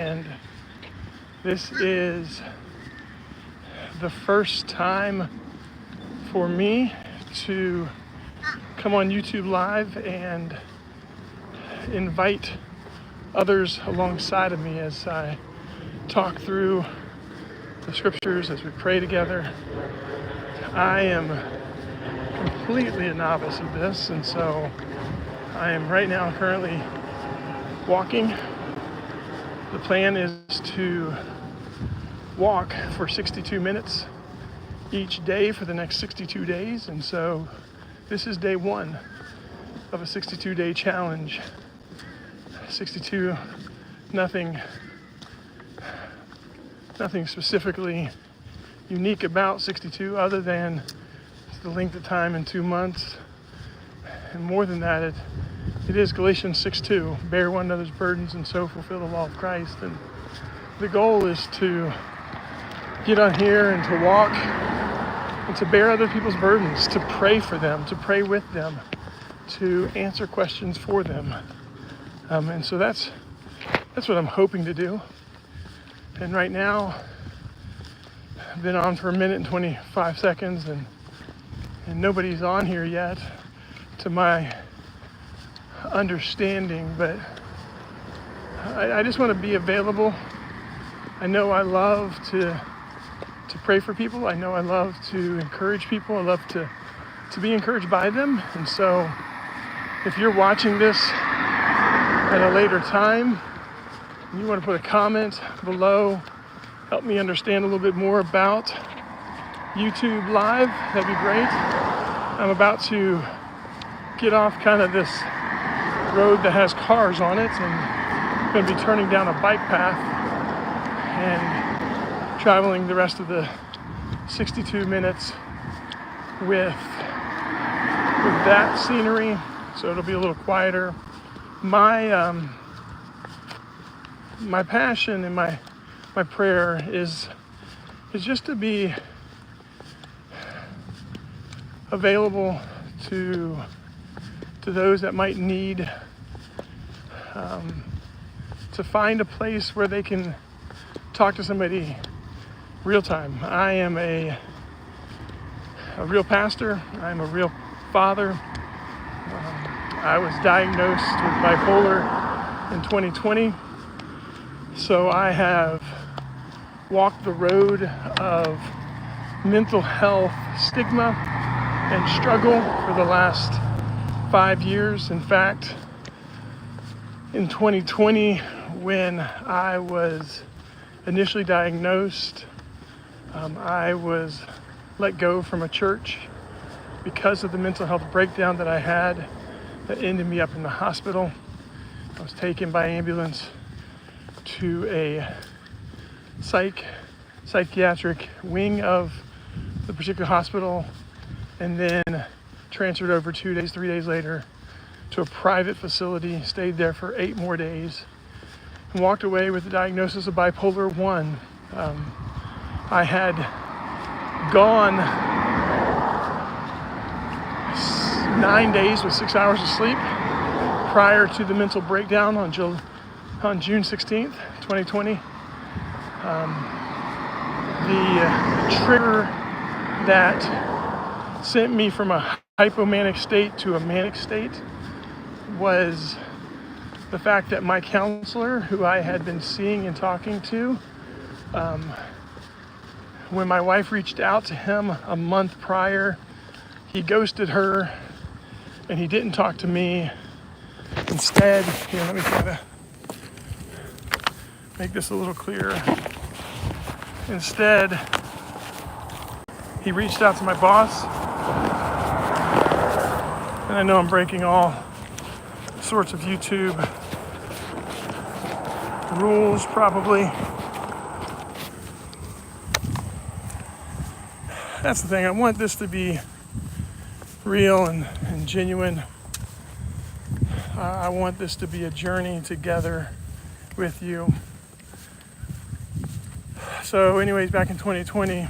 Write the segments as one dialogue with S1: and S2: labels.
S1: And this is the first time for me to come on YouTube Live and invite others alongside of me as I talk through the scriptures, as we pray together. I am completely a novice at this, and so I am right now currently walking. The plan is to walk for 62 minutes each day for the next 62 days, and so this is day one of a 62-day challenge. 62, nothing specifically unique about 62 other than the length of time in 2 months. And more than that, it is Galatians 6:2, bear one another's burdens and so fulfill the law of Christ. And the goal is to get on here and to walk and to bear other people's burdens, to pray for them, to pray with them, to answer questions for them. And so that's what I'm hoping to do. And right now, I've been on for a minute and 25 seconds, and nobody's on here yet, to my understanding. But I just want to be available. I know I love to pray for people. I know I love to encourage people. I love to be encouraged by them. And so, if you're watching this at a later time, you want to put a comment below, help me understand a little bit more about YouTube Live, that'd be great. I'm about to get off kind of this road that has cars on it, and I'm going to be turning down a bike path and traveling the rest of the 62 minutes with that scenery, so it'll be a little quieter. My passion and my prayer is just to be available to those that might need to find a place where they can talk to somebody real time. I am a real pastor. I'm a real father. I was diagnosed with bipolar in 2020. So I have walked the road of mental health stigma and struggle for the last 5 years. In fact, in 2020, when I was initially diagnosed, I was let go from a church because of the mental health breakdown that I had that ended me up in the hospital. I was taken by ambulance to a psychiatric wing of the particular hospital, and then transferred over 2 days, 3 days later to a private facility, stayed there for 8 more days, and walked away with the diagnosis of bipolar 1. I had gone 9 days with 6 hours of sleep prior to the mental breakdown on June 16th, 2020. The trigger that sent me from a hypomanic state to a manic state was the fact that my counselor, who I had been seeing and talking to, when my wife reached out to him a month prior, he ghosted her and he didn't talk to me. Instead, here, let me try to make this a little clearer. Instead, he reached out to my boss, and I know I'm breaking all sorts of YouTube rules probably. That's the thing, I want this to be real and genuine. I want this to be a journey together with you. So anyways, back in 2020,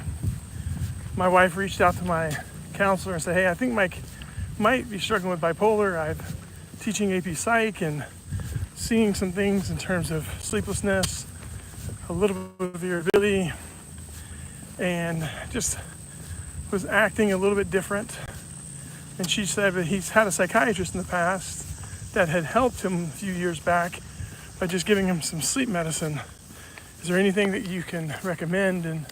S1: my wife reached out to my counselor and said, hey, I think Mike might be struggling with bipolar. I'm teaching AP Psych and seeing some things in terms of sleeplessness, a little bit of irritability and just was acting a little bit different. And she said that he's had a psychiatrist in the past that had helped him a few years back by just giving him some sleep medicine. Is there anything that you can recommend? And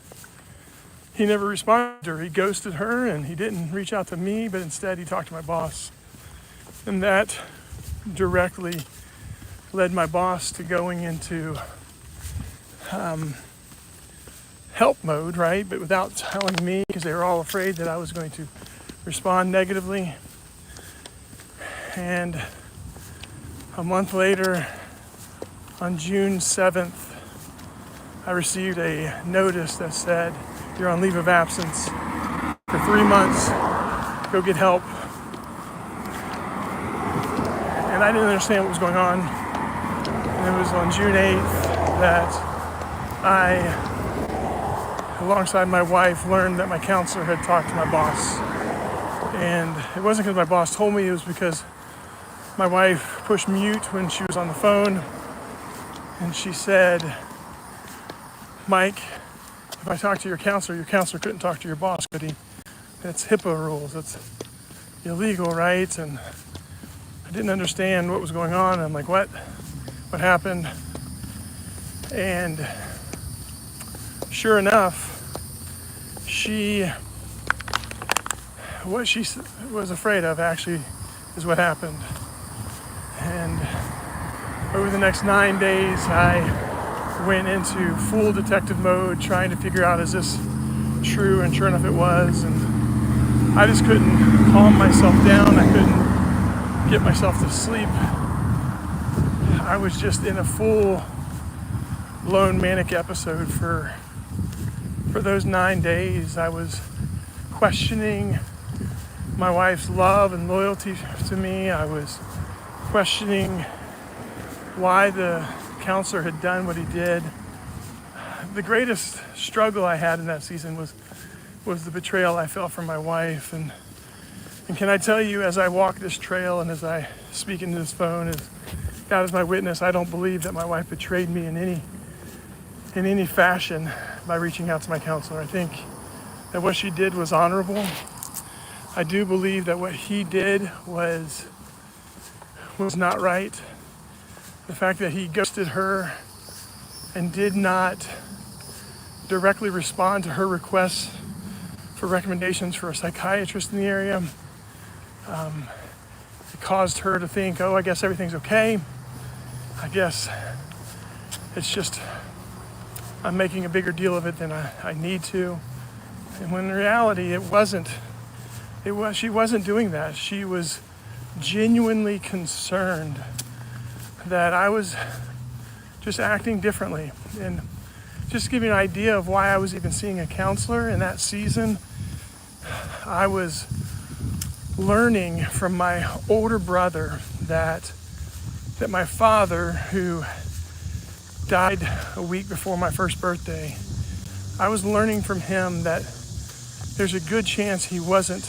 S1: he never responded to her. He ghosted her, and he didn't reach out to me, but instead he talked to my boss. And that directly led my boss to going into help mode, right? But without telling me, because they were all afraid that I was going to respond negatively. And a month later, on June 7th, I received a notice that said, "You're on leave of absence for 3 months. Go get help." And I didn't understand what was going on. And it was on June 8th that I, alongside my wife, learned that my counselor had talked to my boss. And it wasn't because my boss told me, it was because my wife pushed mute when she was on the phone. And she said, "Mike, if I talk to your counselor couldn't talk to your boss, could he? That's HIPAA rules. That's illegal, right?" And I didn't understand what was going on. I'm like, what? What happened? And sure enough, what she was afraid of actually is what happened. And over the next 9 days, I went into full detective mode, trying to figure out, is this true? And sure enough, it was. And I just couldn't calm myself down. I couldn't get myself to sleep. I was just in a full-blown manic episode for those 9 days. I was questioning my wife's love and loyalty to me. I was questioning why the counselor had done what he did. The greatest struggle I had in that season was the betrayal I felt from my wife. And can I tell you, as I walk this trail and as I speak into this phone, as God is my witness, I don't believe that my wife betrayed me in any fashion by reaching out to my counselor. I think that what she did was honorable. I do believe that what he did was not right. The fact that he ghosted her and did not directly respond to her requests for recommendations for a psychiatrist in the area, it caused her to think, oh, I guess everything's okay. I guess it's just I'm making a bigger deal of it than I need to. And when in reality, she wasn't doing that. She was genuinely concerned that I was just acting differently. And just to give you an idea of why I was even seeing a counselor in that season, I was learning from my older brother that my father, who died a week before my first birthday, I was learning from him that there's a good chance he wasn't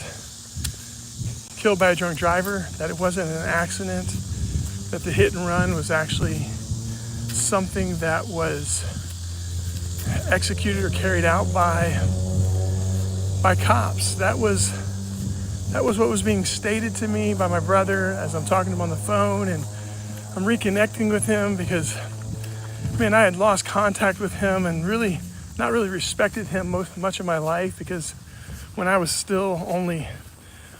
S1: killed by a drunk driver, that it wasn't an accident, that the hit and run was actually something that was executed or carried out by cops. That was what was being stated to me by my brother as I'm talking to him on the phone, and I'm reconnecting with him because, man, I had lost contact with him and really not really respected him much of my life, because when I was still only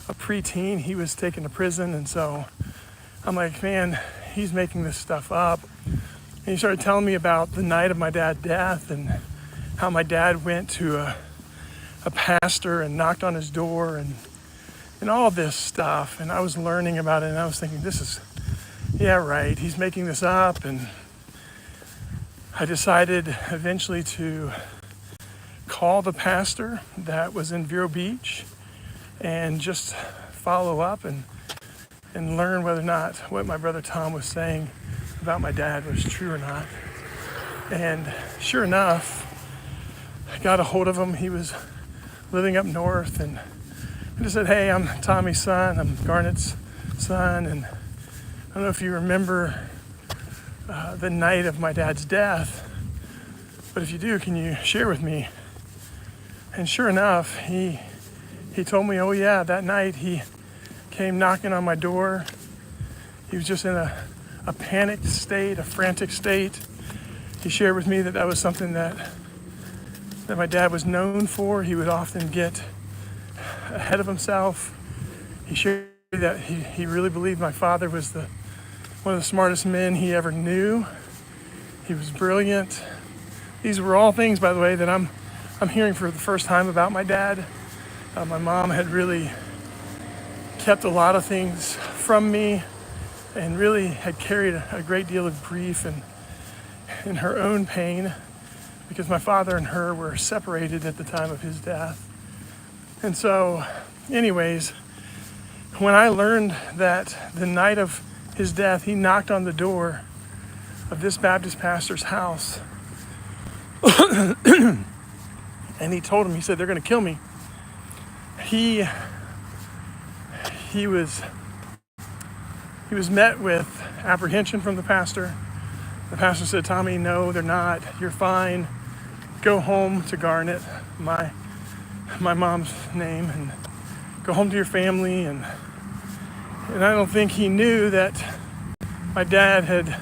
S1: a preteen, he was taken to prison. And so I'm like, man, he's making this stuff up. And he started telling me about the night of my dad's death and how my dad went to a pastor and knocked on his door and all this stuff. And I was learning about it, and I was thinking, yeah, right, he's making this up. And I decided eventually to call the pastor that was in Vero Beach and just follow up and learn whether or not what my brother Tom was saying about my dad was true or not. And sure enough, I got a hold of him. He was living up north, and I just said, hey, I'm Tommy's son, I'm Garnett's son, and I don't know if you remember the night of my dad's death, but if you do, can you share with me? And sure enough, he told me, oh yeah, that night he came knocking on my door. He was just in a panicked state, a frantic state. He shared with me that that was something that my dad was known for. He would often get ahead of himself. He shared that he really believed my father was one of the smartest men he ever knew. He was brilliant. These were all things, by the way, that I'm hearing for the first time about my dad. My mom had really kept a lot of things from me and really had carried a great deal of grief and in her own pain because my father and her were separated at the time of his death. And so, anyways, when I learned that the night of his death, he knocked on the door of this Baptist pastor's house and he told him, he said, they're going to kill me. He was met with apprehension from the pastor. The pastor said, Tommy, no, they're not. You're fine. Go home to Garnet, my mom's name, and go home to your family. And I don't think he knew that my dad had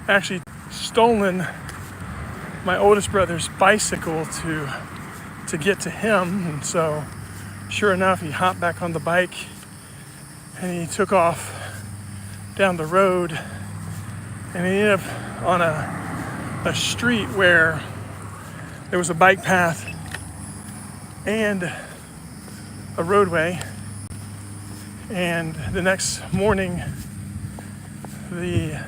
S1: actually stolen my oldest brother's bicycle to get to him. And so sure enough, he hopped back on the bike and he took off down the road, and he ended up on a street where there was a bike path and a roadway. And the next morning, the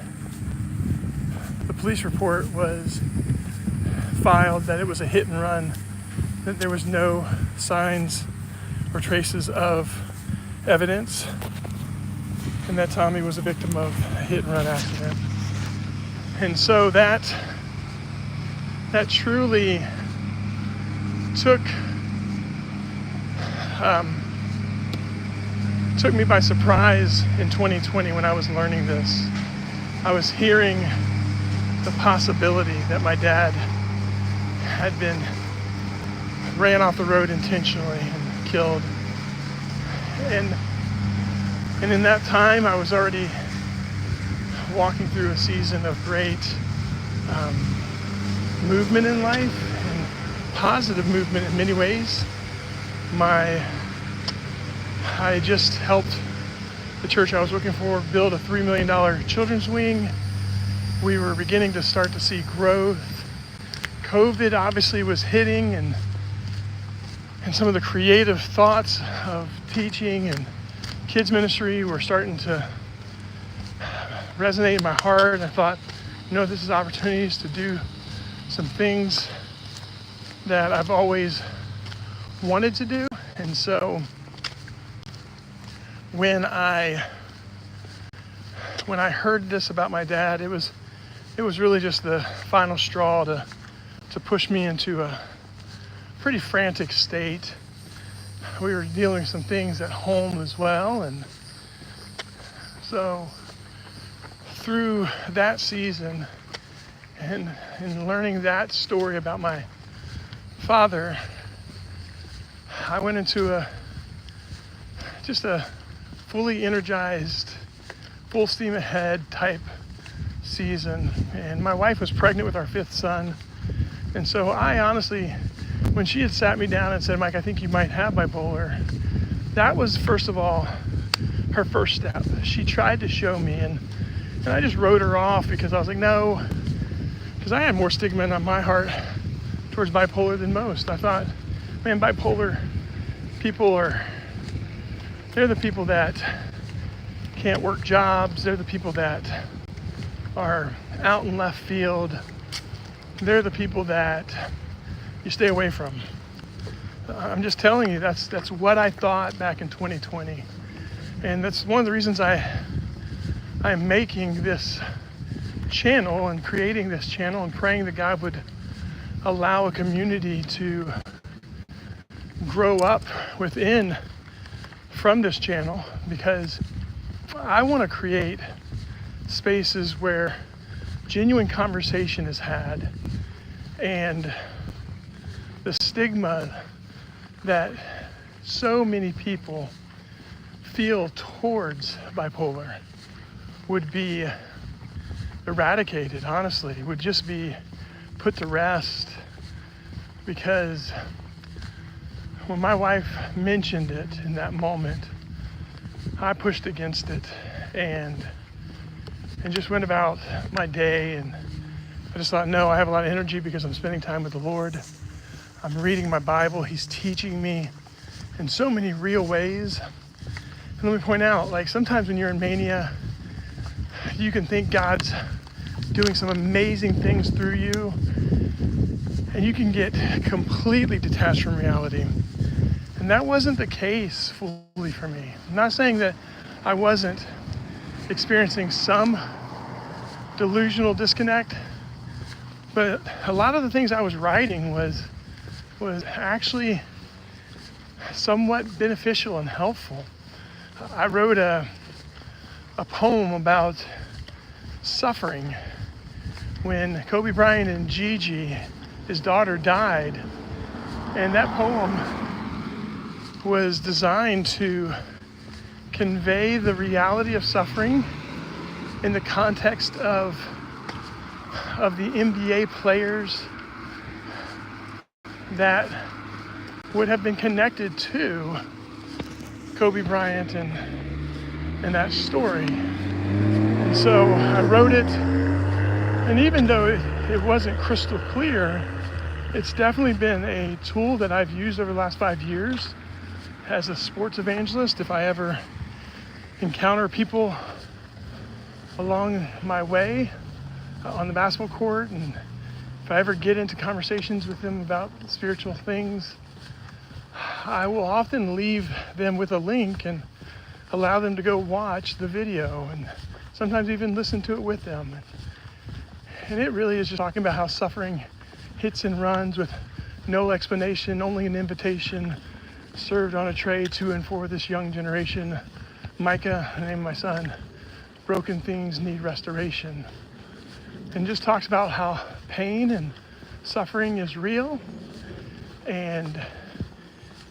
S1: police report was filed that it was a hit and run, that there was no signs or traces of evidence, and that Tommy was a victim of a hit and run accident. And so that truly took me by surprise in 2020 when I was learning this. I was hearing the possibility that my dad had been ran off the road intentionally and killed. And in that time, I was already walking through a season of great movement in life and positive movement in many ways. I just helped the church I was working for build a $3 million children's wing. We were beginning to start to see growth. COVID obviously was hitting, and some of the creative thoughts of teaching and kids ministry were starting to resonate in my heart. I thought, this is opportunities to do some things that I've always wanted to do. And so when I heard this about my dad, it was really just the final straw to push me into a pretty frantic state. We were dealing with some things at home as well, and so through that season and learning that story about my father, I went into a fully energized, full steam ahead type season. And my wife was pregnant with our 5th son. And so I honestly, when she had sat me down and said, Mike, I think you might have bipolar, that was, first of all, her first step. She tried to show me, and I just wrote her off because I was like, no, because I had more stigma on my heart towards bipolar than most. I thought, man, bipolar people they're the people that can't work jobs. They're the people that are out in left field. They're the people that you stay away from. I'm just telling you, that's what I thought back in 2020. And that's one of the reasons I'm making this channel and creating this channel and praying that God would allow a community to grow up within from this channel, because I want to create spaces where genuine conversation is had, and the stigma that so many people feel towards bipolar would be eradicated, honestly, would just be put to rest. Because when my wife mentioned it in that moment, I pushed against it and just went about my day, and I just thought, no, I have a lot of energy because I'm spending time with the Lord. I'm reading my Bible. He's teaching me in so many real ways. And let me point out, like, sometimes when you're in mania, you can think God's doing some amazing things through you, and you can get completely detached from reality. And that wasn't the case fully for me. I'm not saying that I wasn't experiencing some delusional disconnect, but a lot of the things I was writing was actually somewhat beneficial and helpful. I wrote a poem about suffering when Kobe Bryant and Gigi, his daughter, died. And that poem was designed to convey the reality of suffering in the context of the NBA players that would have been connected to Kobe Bryant and that story. And so I wrote it, and even though it wasn't crystal clear, it's definitely been a tool that I've used over the last 5 years as a sports evangelist. If I ever encounter people along my way on the basketball court, and if I ever get into conversations with them about spiritual things, I will often leave them with a link and allow them to go watch the video, and sometimes even listen to it with them. And it really is just talking about how suffering hits and runs with no explanation, only an invitation served on a tray to and for this young generation. Micah, the name of my son, broken things need restoration. And just talks about how pain and suffering is real, and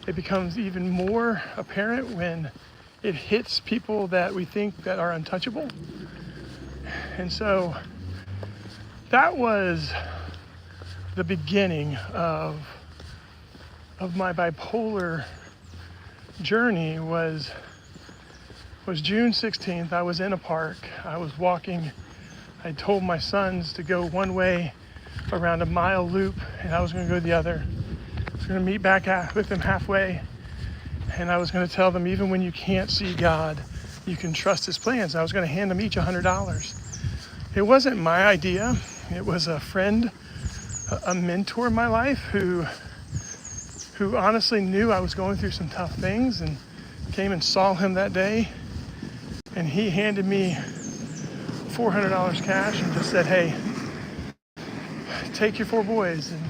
S1: it becomes even more apparent when it hits people that we think that are untouchable. And so that was the beginning of my bipolar journey. Was June 16th. I was in a park. I was walking. I told my sons to go one way around a mile loop, and I was going to go the other. I was going to meet back with them halfway, and I was going to tell them, even when you can't see God, you can trust His plans. I was going to hand them each $100. It wasn't my idea. It was a friend, a mentor in my life who honestly knew I was going through some tough things, and came and saw him that day, and he handed me $400 cash and just said, hey, take your 4 boys and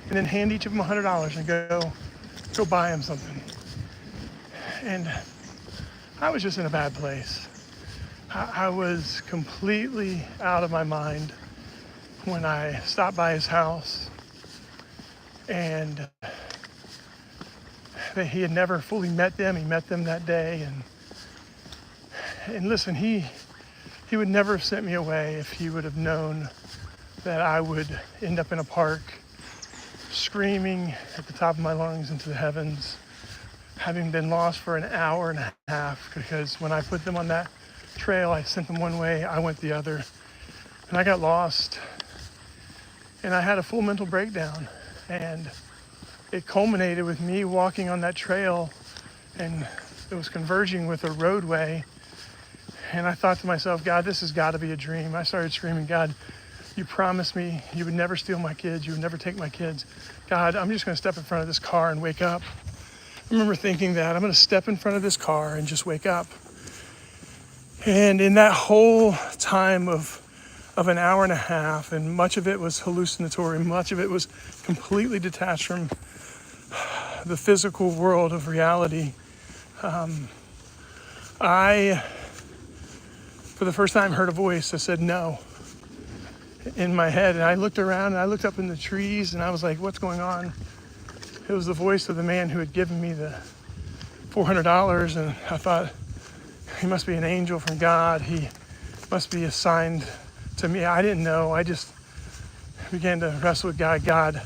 S1: then hand each of them $100 and go buy them something. And I was just in a bad place. I was completely out of my mind when I stopped by his house, and he had never fully met them. He met them that day, and listen, he would never have sent me away if he would have known that I would end up in a park screaming at the top of my lungs into the heavens, having been lost for an hour and a half, because when I put them on that trail, I sent them one way, I went the other, and I got lost, and I had a full mental breakdown. And it culminated with me walking on that trail, and it was converging with a roadway. And I thought to myself, God, this has got to be a dream. I started screaming, God, you promised me you would never steal my kids. You would never take my kids. God, I'm just going to step in front of this car and wake up. I remember thinking that I'm going to step in front of this car and just wake up. And in that whole time of an hour and a half, and much of it was hallucinatory, much of it was completely detached from the physical world of reality, I, for the first time, heard a voice that said no. in my head, and I looked around and I looked up in the trees and I was like, what's going on? It was the voice of the man who had given me the $400, and I thought, he must be an angel from God. He must be assigned to me. I didn't know. I just began to wrestle with God. God,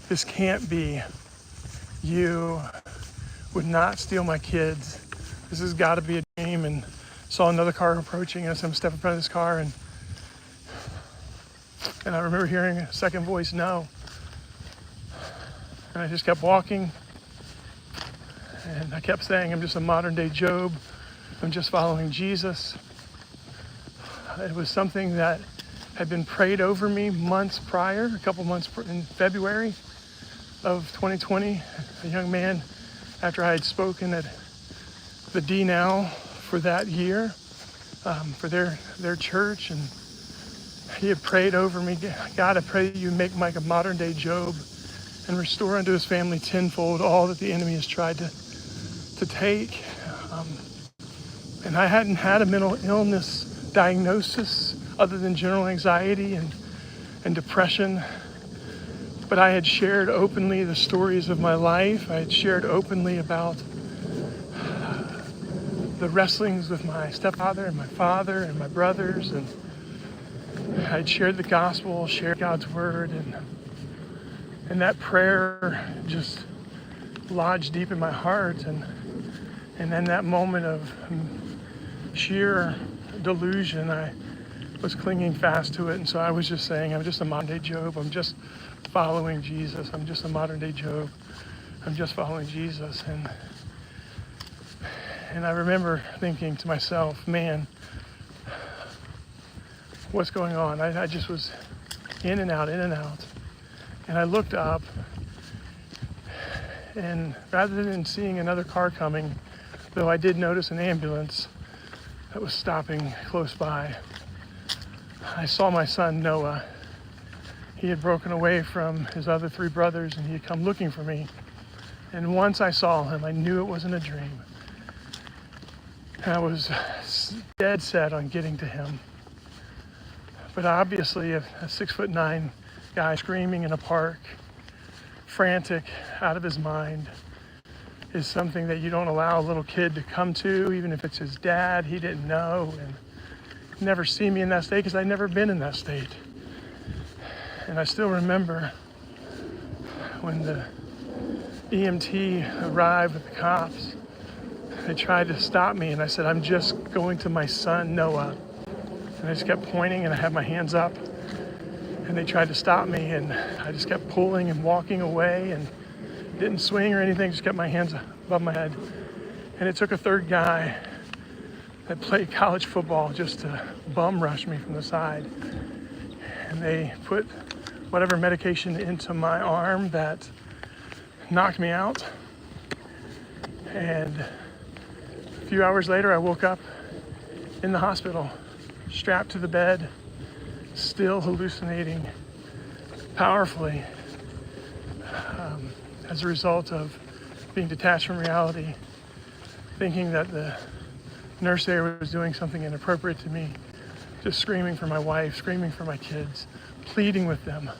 S1: this can't be. You would not steal my kids. This has got to be a dream. And saw another car approaching us. I'm stepping in front of this car, and I remember hearing a second voice, no. And I just kept walking, and I kept saying, I'm just a modern day Job. I'm just following Jesus. It was something that had been prayed over me months prior, a couple months in February of 2020. A young man, after I had spoken at the D Now for that year, for their church, and he had prayed over me, God, I pray that you make Mike a modern day Job and restore unto his family tenfold all that the enemy has tried to take. And I hadn't had a mental illness diagnosis other than general anxiety and depression. But I had shared openly the stories of my life. I had shared openly about the wrestlings with my stepfather and my father and my brothers. And I had shared the gospel, shared God's word. And that prayer just lodged deep in my heart. And then that moment of sheer delusion, I was clinging fast to it. And so I was just saying, I'm just a modern day Job. I'm just following Jesus. I'm just a modern day Job. I'm just following Jesus. And I remember thinking to myself, man, what's going on? I just was in and out. And I looked up, and rather than seeing another car coming, though I did notice an ambulance that was stopping close by, I saw my son Noah. He had broken away from his other three brothers, and he had come looking for me. And once I saw him, I knew it wasn't a dream. And I was dead set on getting to him. But obviously, a 6'9" guy screaming in a park, frantic, out of his mind, is something that you don't allow a little kid to come to, even if it's his dad. He didn't know and never see me in that state because I'd never been in that state. And I still remember when the EMT arrived with the cops, they tried to stop me, and I said, I'm just going to my son, Noah. And I just kept pointing, and I had my hands up, and they tried to stop me, and I just kept pulling and walking away, and didn't swing or anything, just kept my hands above my head. And it took a third guy that played college football just to bum rush me from the side. And they put whatever medication into my arm that knocked me out. And a few hours later, I woke up in the hospital, strapped to the bed, still hallucinating powerfully as a result of being detached from reality, thinking that the nurse there was doing something inappropriate to me, just screaming for my wife, screaming for my kids, pleading with them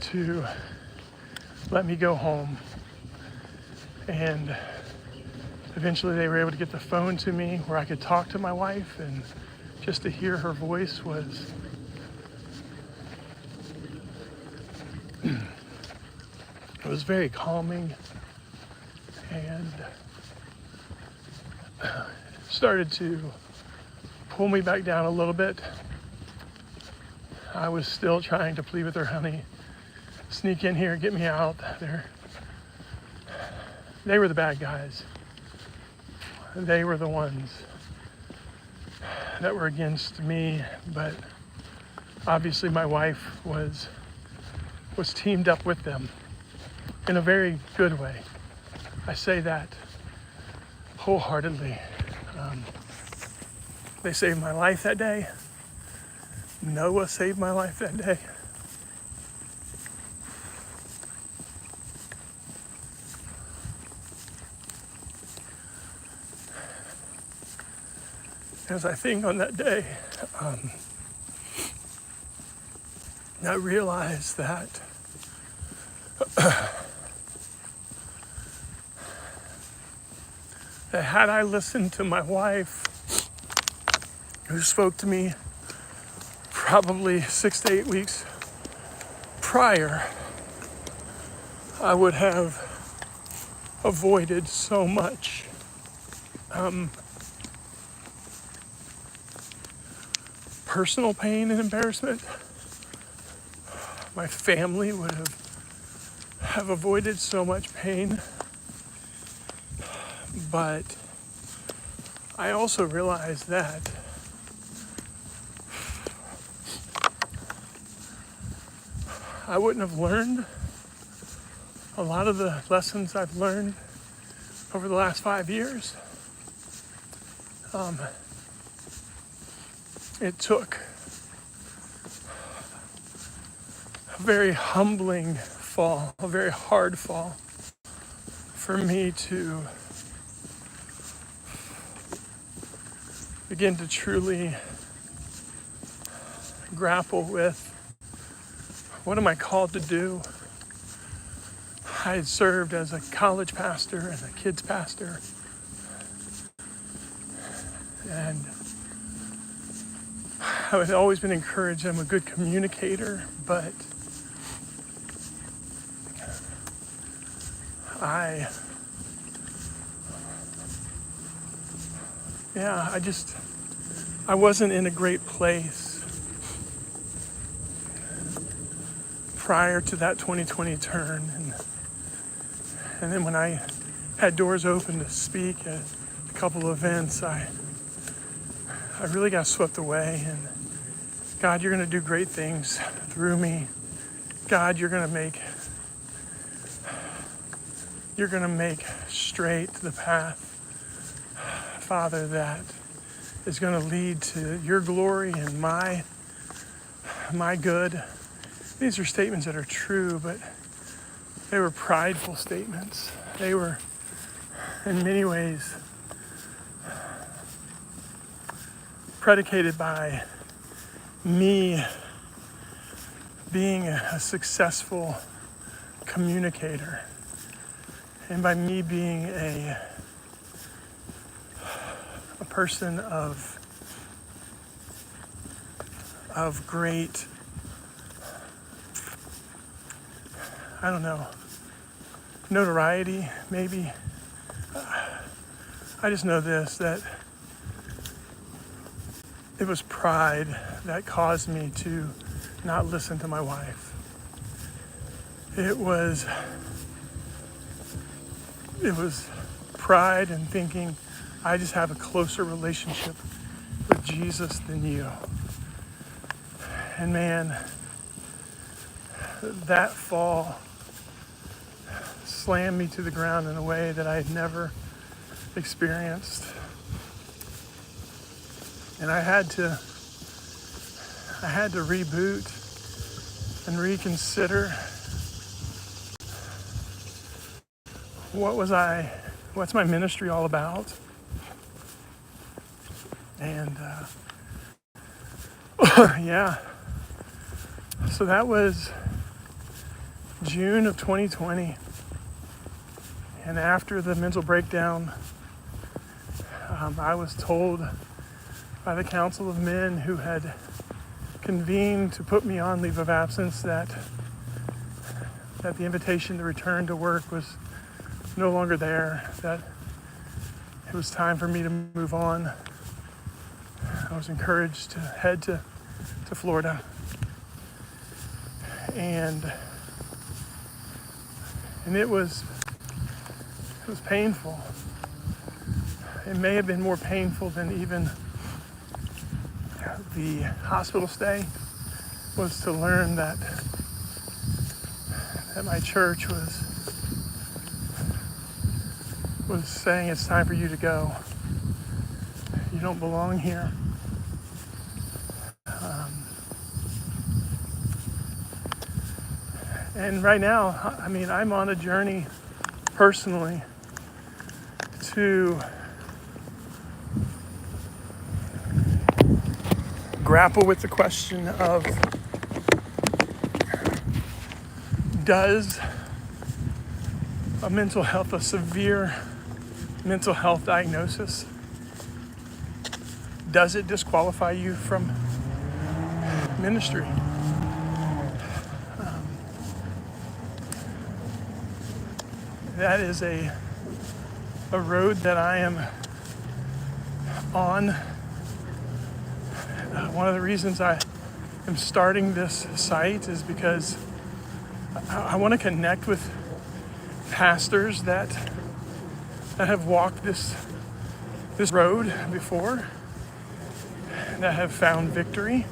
S1: to let me go home. And eventually they were able to get the phone to me where I could talk to my wife, and just to hear her voice was it was very calming, and started to pull me back down a little bit. I was still trying to plead with her, honey, sneak in here, get me out. They were the bad guys. They were the ones that were against me, but obviously my wife was teamed up with them in a very good way. I say that wholeheartedly. They saved my life that day. Noah saved my life that day. As I think on that day, I realized that had I listened to my wife, who spoke to me probably 6 to 8 weeks prior, I would have avoided so much personal pain and embarrassment. My family would have avoided so much pain. But I also realized that I wouldn't have learned a lot of the lessons I've learned over the last 5 years. It took a very humbling fall, a very hard fall, for me to begin to truly grapple with, what am I called to do? I had served as a college pastor and a kids pastor, and I had always been encouraged. I'm a good communicator, but I wasn't in a great place prior to that 2020 turn. And then when I had doors open to speak at a couple of events, I really got swept away. And God, you're going to do great things through me. God, you're going to make straight the path, Father, that is going to lead to your glory and my good. These are statements that are true, but they were prideful statements. They were, in many ways, predicated by me being a successful communicator, and by me being a person of great, I don't know, notoriety, maybe. I just know this, that it was pride that caused me to not listen to my wife. It was pride and thinking, I just have a closer relationship with Jesus than you. And man, that fall slammed me to the ground in a way that I had never experienced. And I had to reboot and reconsider what's my ministry all about? And yeah, so that was June of 2020. And after the mental breakdown, I was told by the Council of Men who had convened to put me on leave of absence that the invitation to return to work was no longer there, that it was time for me to move on. I was encouraged to head to Florida. And it was painful. It may have been more painful than even the hospital stay, was to learn that my church was saying, it's time for you to go. You don't belong here. And right now, I mean, I'm on a journey personally to grapple with the question of Does a severe mental health diagnosis, does it disqualify you from ministry? That is a road that I am on. One of the reasons I am starting this site is because I want to connect with pastors that have walked this road before, that have found victory,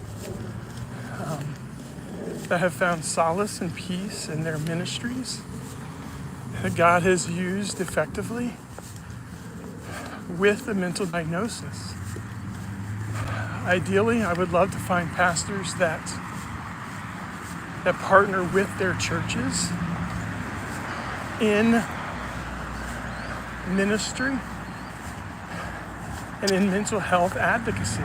S1: that have found solace and peace in their ministries, that God has used effectively with a mental diagnosis. Ideally, I would love to find pastors that partner with their churches in ministry and in mental health advocacy.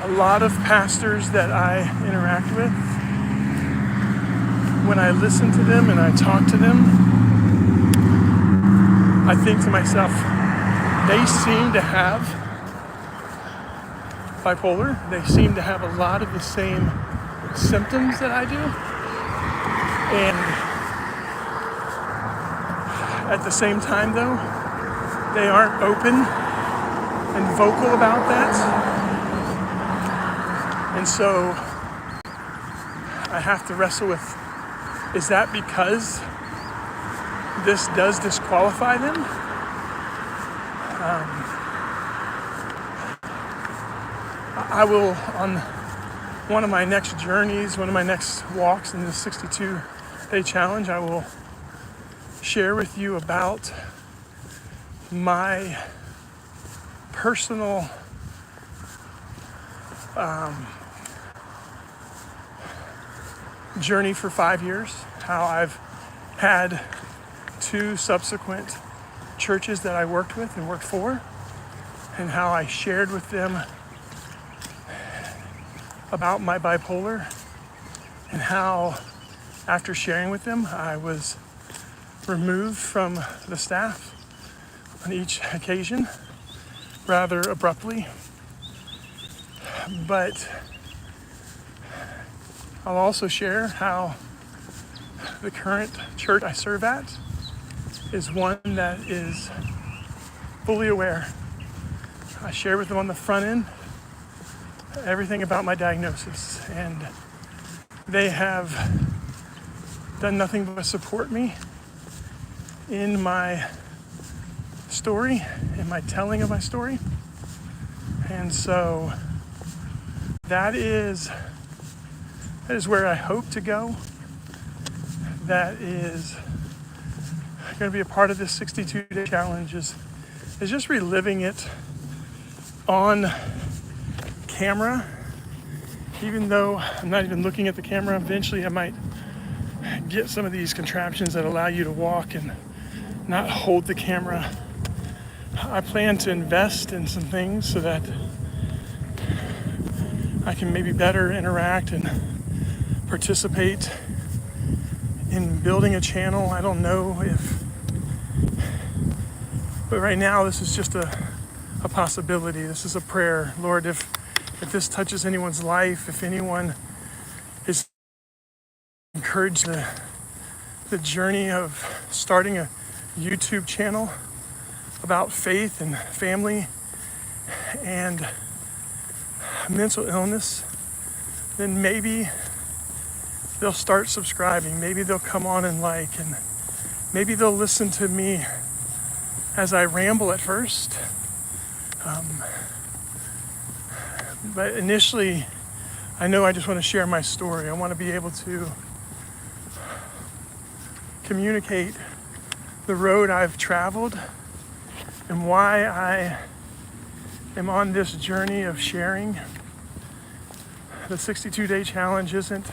S1: A lot of pastors that I interact with, when I listen to them and I talk to them, I think to myself, they seem to have bipolar. They seem to have a lot of the same symptoms that I do. And at the same time, though, they aren't open and vocal about that. And so I have to wrestle with, is that because this does disqualify them? I will, on one of my next journeys, one of my next walks in the 62-day challenge, I will share with you about my personal journey for 5 years, how I've had 2 subsequent churches that I worked with and worked for, and how I shared with them about my bipolar, and how after sharing with them I was removed from the staff on each occasion rather abruptly. But I'll also share how the current church I serve at is one that is fully aware. I share with them on the front end everything about my diagnosis, and they have done nothing but support me in my story, in my telling of my story. And so that is where I hope to go. That is going to be a part of this 62-day challenge, is just reliving it on camera. Even though I'm not even looking at the camera, eventually I might get some of these contraptions that allow you to walk and not hold the camera. I plan to invest in some things so that I can maybe better interact and participate in building a channel. I don't know but right now this is just a possibility. This is a prayer. Lord, if this touches anyone's life, if anyone is encouraged the journey of starting a YouTube channel about faith and family and mental illness, then maybe they'll start subscribing. Maybe they'll come on and like, and maybe they'll listen to me as I ramble at first. But initially, I know I just want to share my story. I want to be able to communicate the road I've traveled and why I am on this journey of sharing. The 62-day challenge isn't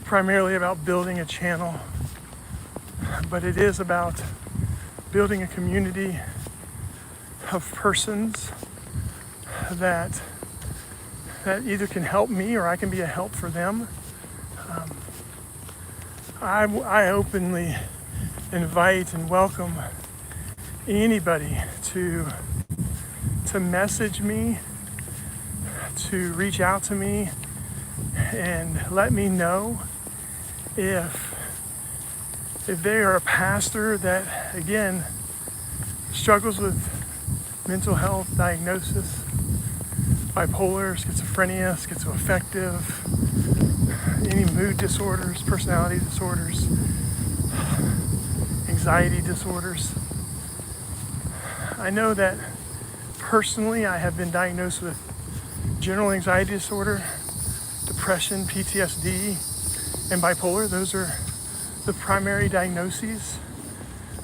S1: primarily about building a channel, but it is about building a community of persons that either can help me or I can be a help for them I openly invite and welcome anybody to message me, to reach out to me and let me know if they are a pastor that, again, struggles with mental health diagnosis, bipolar, schizophrenia, schizoaffective, any mood disorders, personality disorders, anxiety disorders. I know that personally I have been diagnosed with general anxiety disorder, depression, PTSD, and bipolar. Those are the primary diagnoses.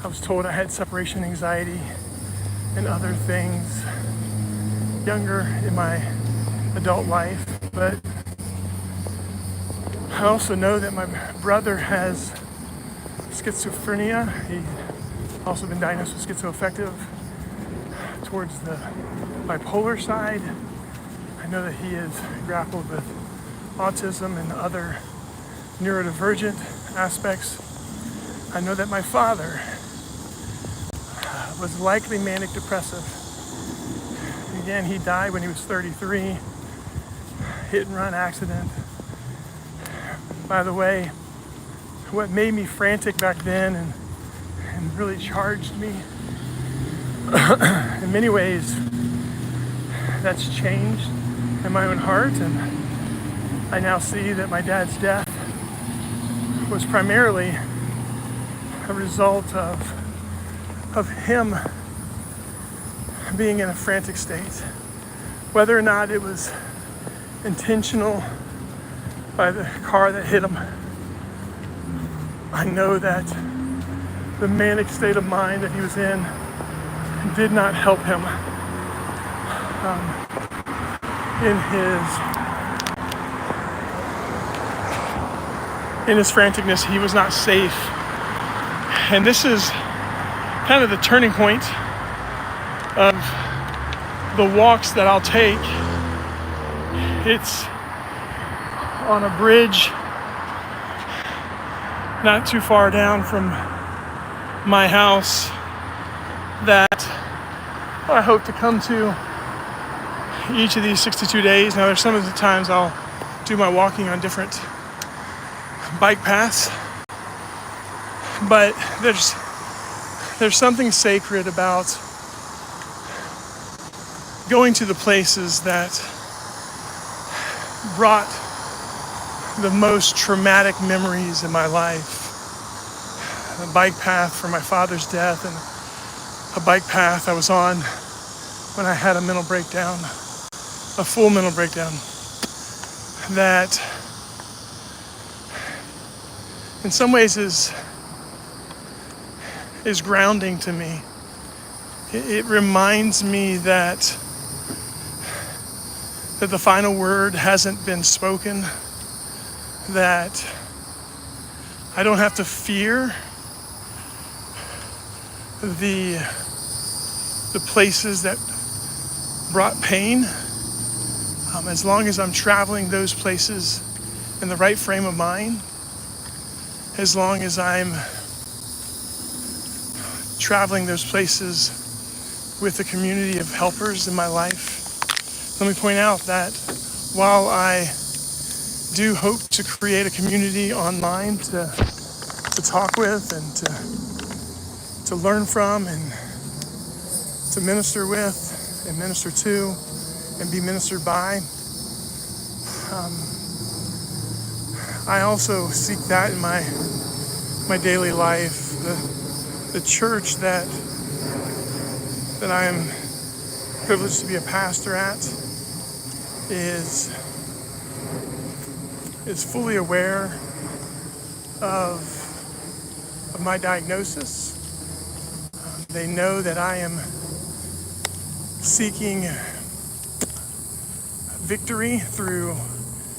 S1: I was told I had separation anxiety and other things younger in my adult life, but I also know that my brother has schizophrenia. He's also been diagnosed with schizoaffective towards the bipolar side. I know that he has grappled with autism and other neurodivergent aspects. I know that my father was likely manic depressive. Again, he died when he was 33, hit and run accident. By the way, what made me frantic back then and really charged me, in many ways, that's changed in my own heart, and I now see that my dad's death was primarily a result of him being in a frantic state. Whether or not it was intentional by the car that hit him, I know that the manic state of mind that he was in did not help him in his franticness. He was not safe. And this is kind of the turning point of the walks that I'll take. It's on a bridge not too far down from my house that I hope to come to each of these 62 days. Now, there's some of the times I'll do my walking on different bike paths, but there's something sacred about going to the places that brought the most traumatic memories in my life. A bike path for my father's death, and a bike path I was on when I had a mental breakdown, a full mental breakdown, that in some ways is grounding to me. It reminds me that the final word hasn't been spoken, that I don't have to fear the places that brought pain, as long as I'm traveling those places in the right frame of mind, as long as I'm traveling those places with a community of helpers in my life. Let me point out that while I do hope to create a community online to talk with and to learn from and to minister with and minister to and be ministered by, I also seek that in my daily life. The church that I am privileged to be a pastor at is fully aware of my diagnosis. They know that I am seeking victory through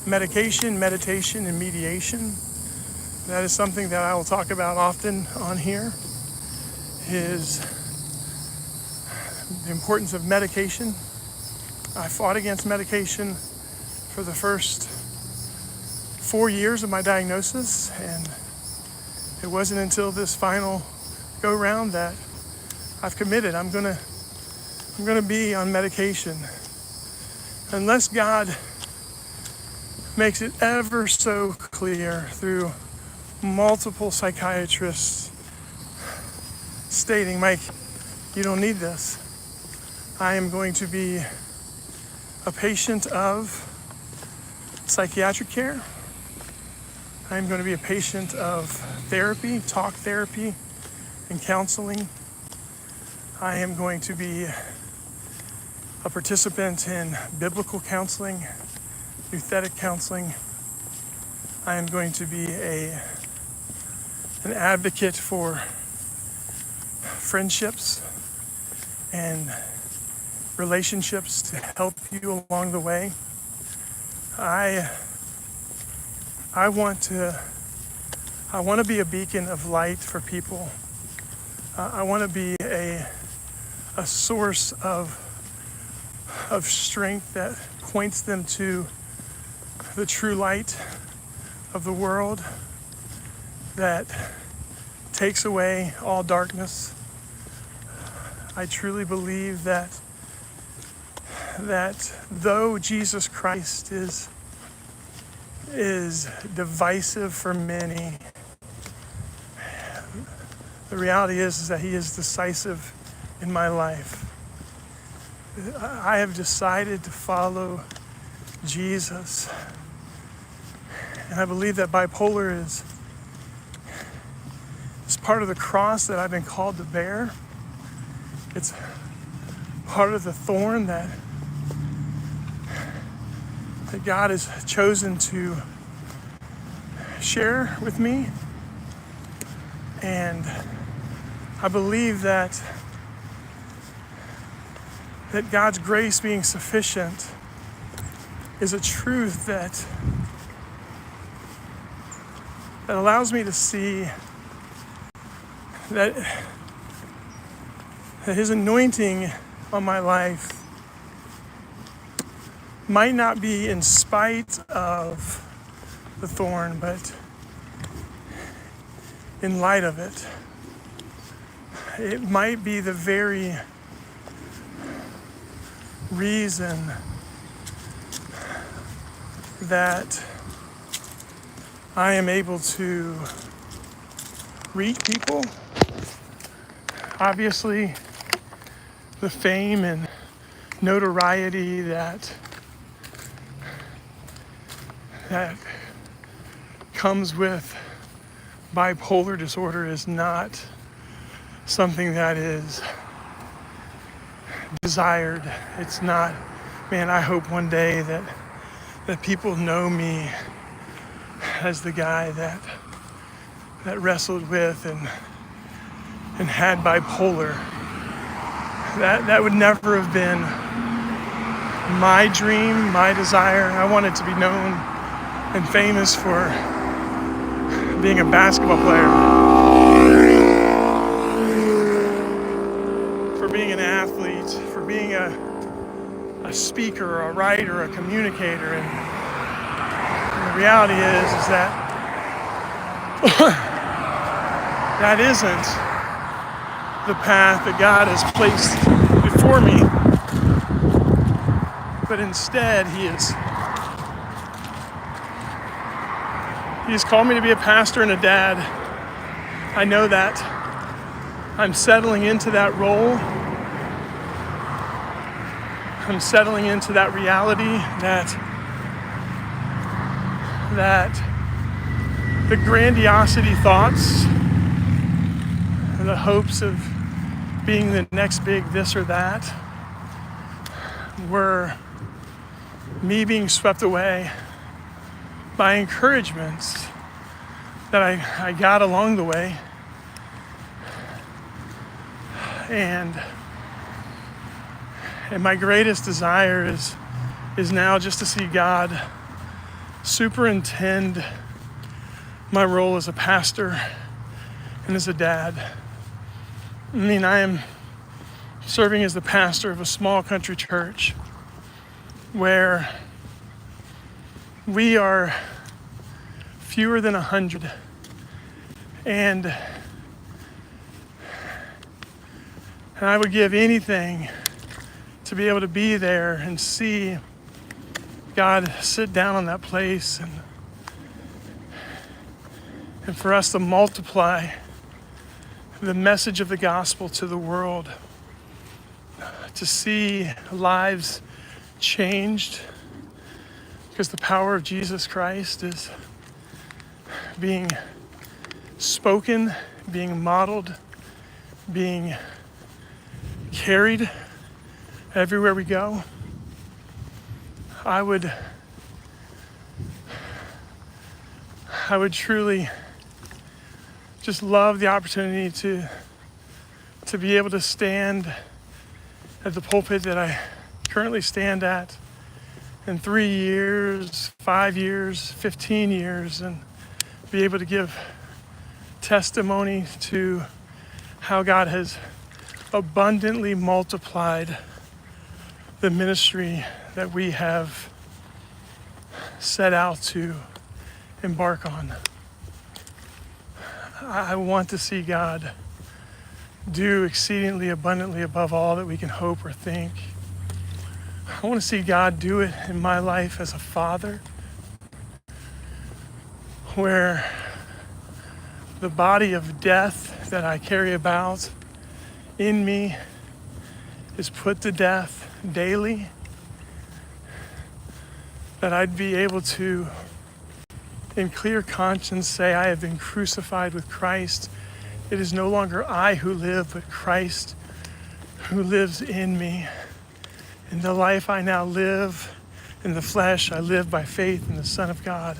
S1: medication, meditation, and mediation. That is something that I will talk about often on here, is the importance of medication. I fought against medication for the first 4 years of my diagnosis, and it wasn't until this final go round that I've committed. I'm gonna be on medication unless God makes it ever so clear through multiple psychiatrists stating, Mike, you don't need this. I am going to be a patient of psychiatric care. I am going to be a patient of therapy, talk therapy, and counseling. I am going to be a participant in biblical counseling, euthetic counseling. I am going to be an advocate for friendships and relationships to help you along the way. I want to be a beacon of light for people. I want to be a source of strength that points them to the true light of the world, that takes away all darkness. I truly believe that though Jesus Christ is divisive for many, the reality is that he is decisive in my life. I have decided to follow Jesus. And I believe that bipolar is part of the cross that I've been called to bear. It's part of the thorn that God has chosen to share with me. And I believe that God's grace being sufficient is a truth that allows me to see that his anointing on my life might not be in spite of the thorn, but in light of it. It might be the very reason that I am able to reach people. Obviously, the fame and notoriety that comes with bipolar disorder is not something that is desired. It's not, man, I hope one day that people know me as the guy that wrestled with and had bipolar. That would never have been my dream, my desire. I wanted to be known and famous for being a basketball player, for being an athlete, for being a speaker, a writer, a communicator. And the reality is that that isn't the path that God has placed before me, but instead He has called me to be a pastor and a dad. I know that I'm settling into that role. I'm settling into that reality that the grandiosity thoughts and the hopes of being the next big this or that were me being swept away by encouragements that I got along the way. And my greatest desire is now just to see God superintend my role as a pastor and as a dad. I mean, I am serving as the pastor of a small country church where we are fewer than 100, And I would give anything to be able to be there and see God sit down on that place and for us to multiply the message of the gospel to the world, to see lives changed because the power of Jesus Christ is being spoken, being modeled, being carried everywhere we go. I would truly just love the opportunity to be able to stand at the pulpit that I currently stand at in 3 years, 5 years, 15 years, and be able to give testimony to how God has abundantly multiplied the ministry that we have set out to embark on. I want to see God do exceedingly abundantly above all that we can hope or think. I want to see God do it in my life as a father, where the body of death that I carry about in me is put to death daily, that I'd be able to, in clear conscience, say, I have been crucified with Christ. It is no longer I who live, but Christ who lives in me. In the life I now live in the flesh, I live by faith in the Son of God,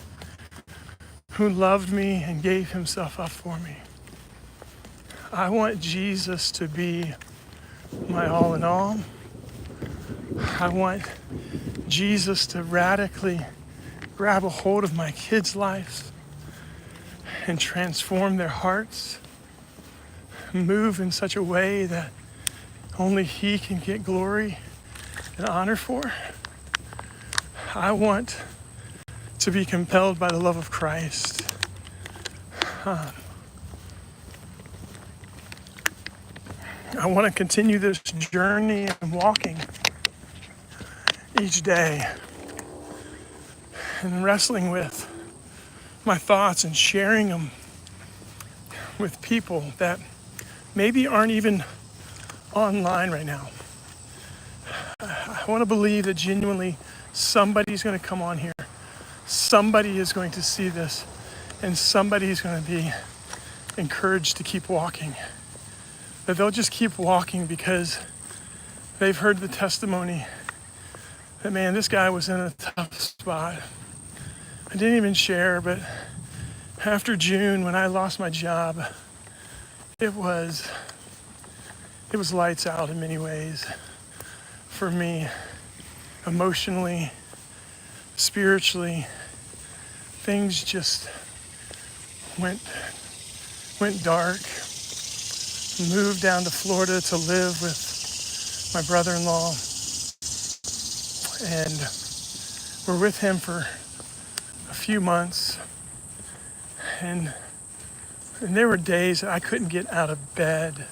S1: who loved me and gave himself up for me. I want Jesus to be my all in all. I want Jesus to radically grab a hold of my kids' lives and transform their hearts, move in such a way that only he can get glory and honor for. I want to be compelled by the love of Christ. I want to continue this journey I'm walking each day and wrestling with my thoughts and sharing them with people that maybe aren't even online right now. I want to believe that genuinely somebody's going to come on here. Somebody is going to see this, and somebody is going to be encouraged to keep walking. That they'll just keep walking because they've heard the testimony that, man, this guy was in a tough spot. I didn't even share, but after June, when I lost my job, it was lights out in many ways for me, emotionally, spiritually. Things just went dark. Moved down to Florida to live with my brother-in-law, and we're with him for a few months, and there were days that I couldn't get out of bed.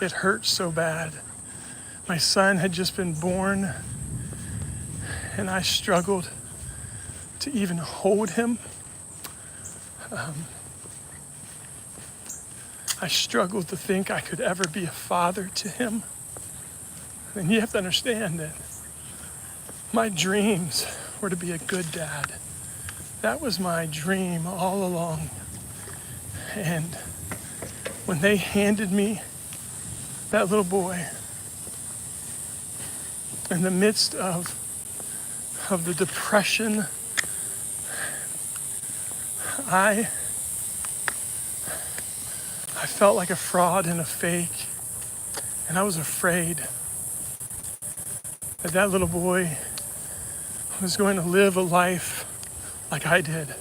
S1: It hurt so bad. My son had just been born, and I struggled to even hold him. I struggled to think I could ever be a father to him. And you have to understand that my dreams were to be a good dad. That was my dream all along. And when they handed me that little boy, in the midst of the depression, I felt like a fraud and a fake, and I was afraid that that little boy was going to live a life like I did,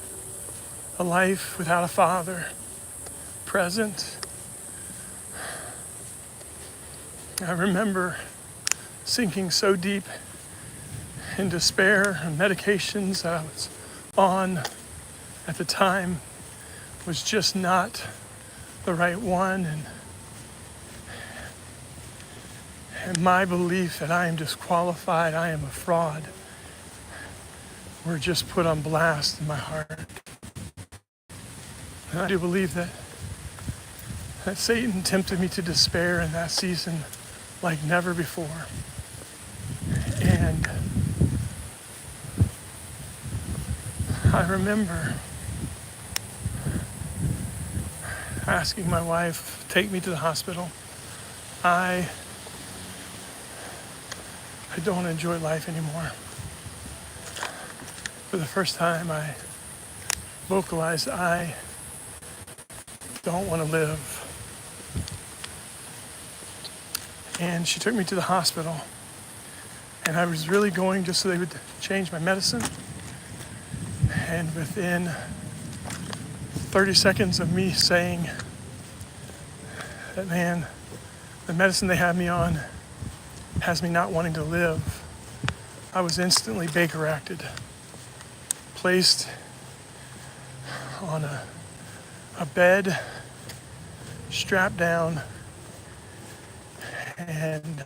S1: a life without a father present. I remember sinking so deep in despair, and medications that I was on at the time was just not the right one, and my belief that I am disqualified, I am a fraud, were just put on blast in my heart. And I do believe that Satan tempted me to despair in that season like never before. And I remember asking my wife, take me to the hospital. I don't enjoy life anymore. For the first time, I vocalized, I don't want to live. And she took me to the hospital. And I was really going just so they would change my medicine. And within 30 seconds of me saying that, man, the medicine they have me on has me not wanting to live, I was instantly Baker acted, placed on a bed, strapped down, and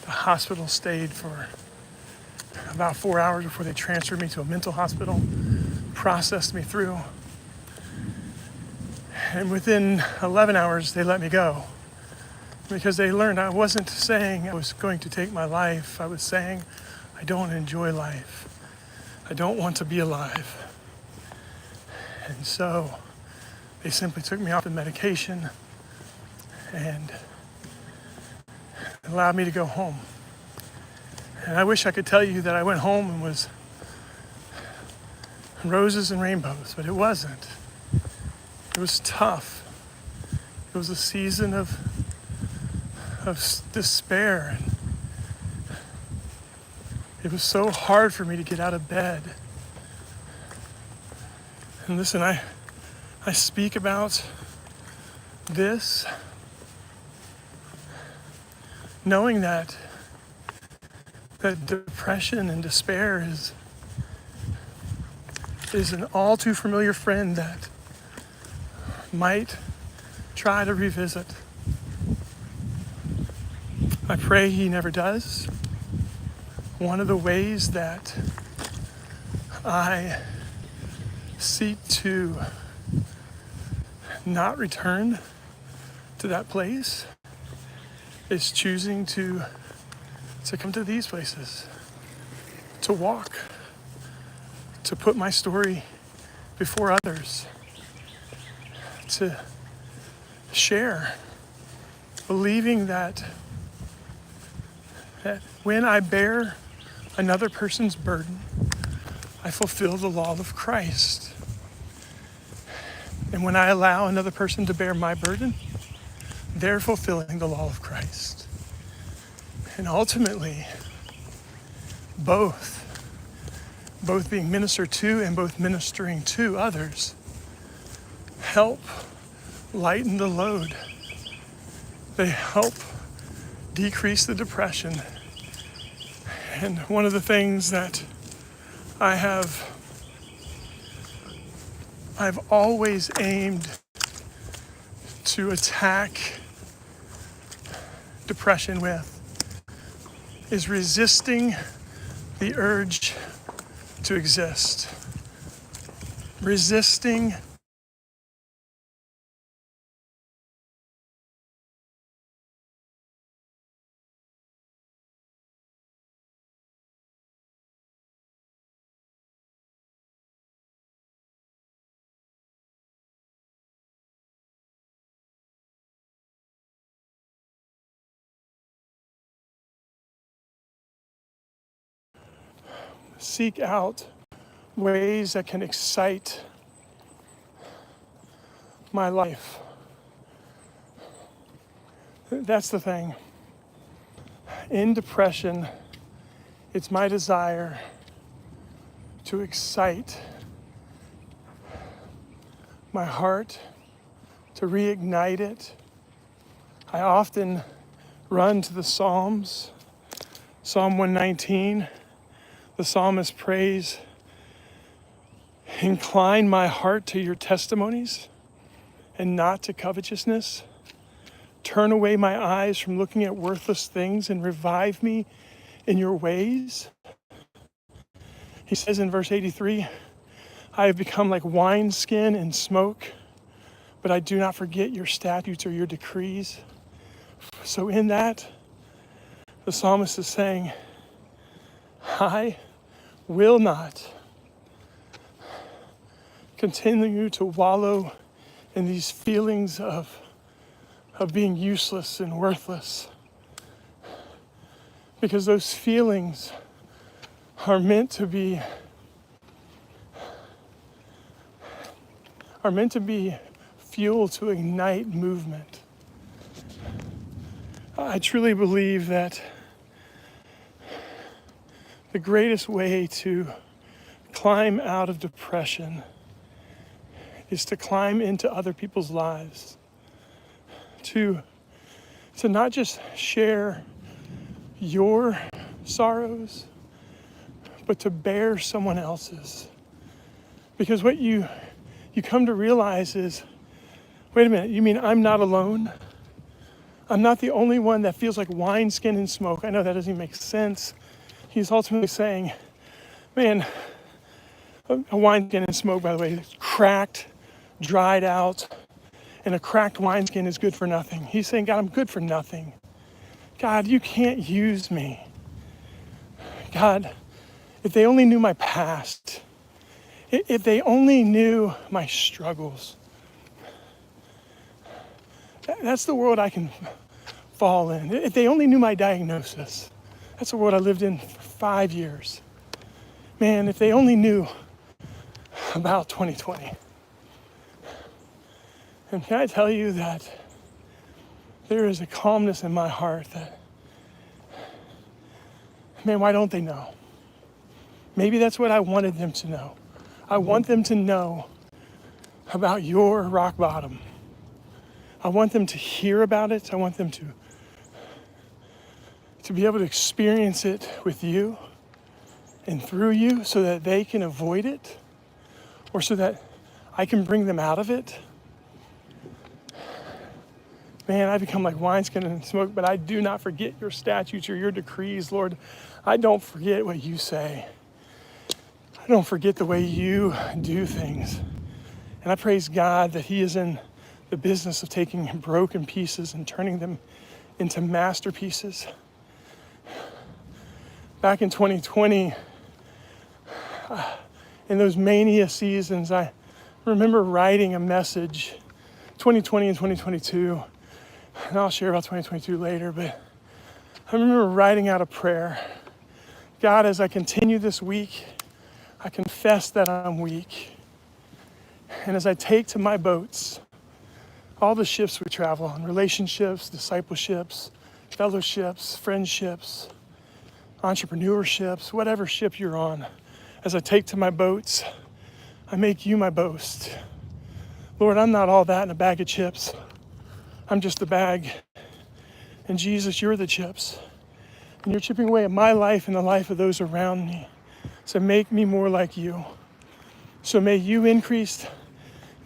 S1: the hospital stayed for about 4 hours before they transferred me to a mental hospital, processed me through. And within 11 hours, they let me go because they learned I wasn't saying I was going to take my life. I was saying I don't enjoy life. I don't want to be alive. And so they simply took me off the medication and allowed me to go home. And I wish I could tell you that I went home and was roses and rainbows, but it wasn't. It was tough. It was a season of despair. And it was so hard for me to get out of bed. And listen, I speak about this knowing that depression and despair is an all too familiar friend that might try to revisit. I pray he never does. One of the ways that I seek to not return to that place is choosing to come to these places, to walk, to put my story before others, to share, believing that when I bear another person's burden, I fulfill the law of Christ. And when I allow another person to bear my burden, they're fulfilling the law of Christ. And ultimately, both being ministered to and both ministering to others, help lighten the load. They help decrease the depression. And one of the things that I've always aimed to attack depression with is resisting the urge to exist. Resisting seek out ways that can excite my life. That's the thing. In depression, it's my desire to excite my heart, to reignite it. I often run to the Psalms. Psalm 119, the psalmist prays, "Incline my heart to your testimonies and not to covetousness. Turn away my eyes from looking at worthless things and revive me in your ways. He says in verse 83, I have become like wineskin in smoke, but I do not forget your statutes or your decrees. So in that, the psalmist is saying, I will not continue to wallow in these feelings of being useless and worthless, because those feelings are meant to be fuel to ignite movement. I truly believe that the greatest way to climb out of depression is to climb into other people's lives, to not just share your sorrows, but to bear someone else's. Because what you come to realize is, wait a minute, you mean I'm not alone? I'm not the only one that feels like wineskin in smoke. I know that doesn't even make sense. He's ultimately saying, man, a wineskin in smoke, by the way, is cracked, dried out, and a cracked wineskin is good for nothing. He's saying, God, I'm good for nothing. God, you can't use me. God, if they only knew my past, if they only knew my struggles, that's the world I can fall in. If they only knew my diagnosis, that's the world I lived in for 5 years. Man, if they only knew about 2020. And can I tell you that there is a calmness in my heart that, man, why don't they know? Maybe that's what I wanted them to know. I want them to know about your rock bottom. I want them to hear about it. I want them to be able to experience it with you and through you so that they can avoid it, or so that I can bring them out of it. Man, I become like wineskin in smoke, but I do not forget your statutes or your decrees, Lord. I don't forget what you say. I don't forget the way you do things. And I praise God that He is in the business of taking broken pieces and turning them into masterpieces. Back in 2020, in those mania seasons, I remember writing a message, 2020 and 2022, and I'll share about 2022 later, but I remember writing out a prayer. God, as I continue this week, I confess that I'm weak. And as I take to my boats all the ships we travel on, relationships, discipleships, fellowships, friendships, entrepreneurships, whatever ship you're on, as I take to my boats, I make you my boast. Lord, I'm not all that in a bag of chips. I'm just the bag. And Jesus, you're the chips. And you're chipping away at my life and the life of those around me. So make me more like you. So may you increase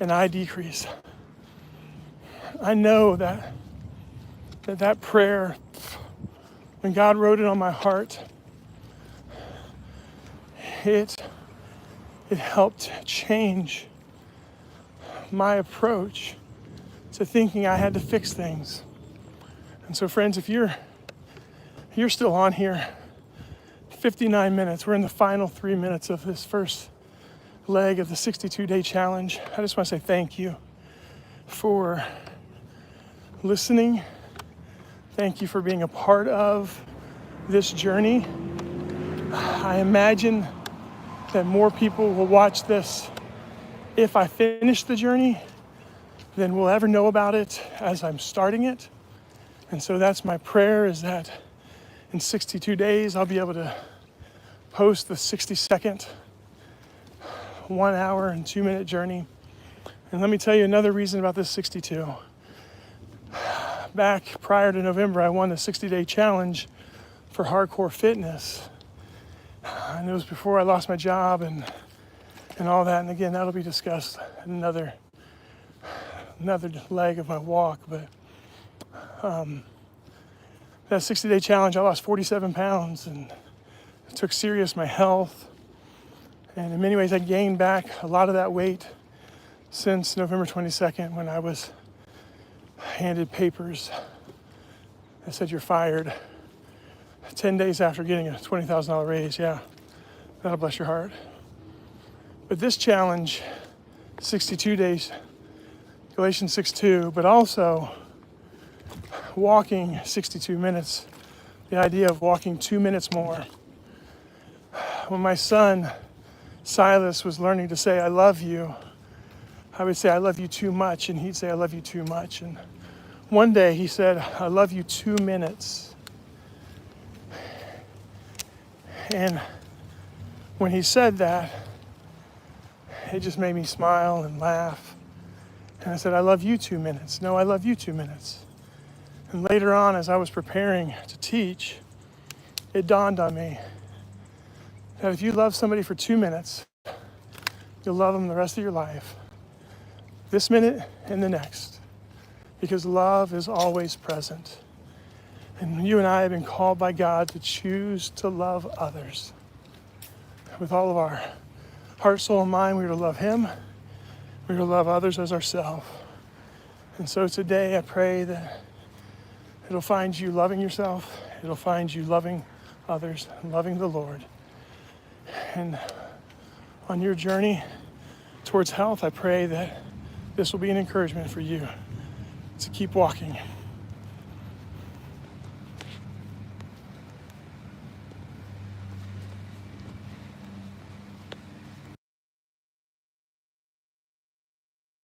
S1: and I decrease. I know that prayer, when God wrote it on my heart, it helped change my approach to thinking I had to fix things. And so friends, if you're still on here, 59 minutes, we're in the final 3 minutes of this first leg of the 62-day challenge. I just want to say thank you for listening. Thank you for being a part of this journey. I imagine that more people will watch this if I finish the journey than will ever know about it as I'm starting it. And so that's my prayer, is that in 62 days, I'll be able to post the 60-second, 1 hour and 2 minute journey. And let me tell you another reason about this 62. Back prior to November, I won the 60-day challenge for hardcore fitness. And it was before I lost my job and all that. And again, that'll be discussed in another another leg of my walk. But that 60-day challenge, I lost 47 pounds, and it took serious my health. And in many ways, I gained back a lot of that weight since November 22nd, when I was handed papers that said, "You're fired." 10 days after getting a $20,000 raise. Yeah, that'll bless your heart. But this challenge, 62 days, Galatians 6:2, but also walking 62 minutes, the idea of walking 2 minutes more. When my son Silas was learning to say, "I love you," I would say, "I love you too much," and he'd say, "I love you too much." And one day he said, "I love you 2 minutes." And when he said that, it just made me smile and laugh. And I said, "I love you 2 minutes." "No, I love you 2 minutes." And later on, as I was preparing to teach, it dawned on me that if you love somebody for 2 minutes, you'll love them the rest of your life, this minute and the next, because love is always present. And you and I have been called by God to choose to love others. With all of our heart, soul, and mind, we are to love Him. We are to love others as ourselves. And so today I pray that it'll find you loving yourself. It'll find you loving others, and loving the Lord. And on your journey towards health, I pray that this will be an encouragement for you to keep walking.